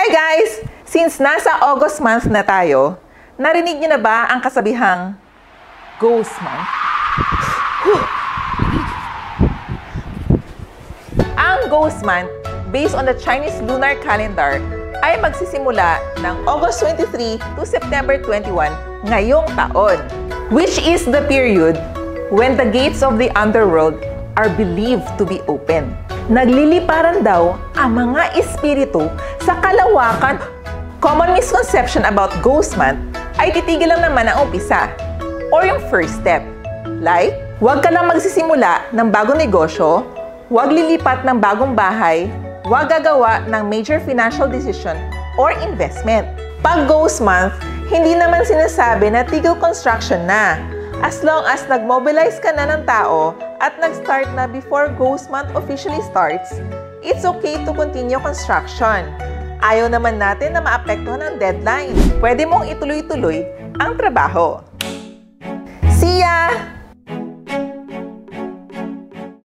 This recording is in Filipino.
Hi guys! Since nasa August month na tayo, narinig niyo na ba ang kasabihang Ghost Month? Ang Ghost Month, based on the Chinese lunar calendar, ay magsisimula ng August 23 to September 21 ngayong taon, which is the period when the gates of the underworld are believed to be open. Nagliliparan daw ang mga espiritu sa kalawakan. Common misconception about Ghost Month ay titigil lang naman ang umpisa or yung first step. Like, huwag ka lang magsisimula ng bagong negosyo, huwag lilipat ng bagong bahay, huwag gagawa ng major financial decision or investment. Pag Ghost Month, hindi naman sinasabi na tigil construction na. As long as nag-mobilize ka na ng tao at nag-start na before Ghost Month officially starts, it's okay to continue construction. Ayaw naman natin na maapektuhan ng deadline. Pwede mong ituloy-tuloy ang trabaho. See ya!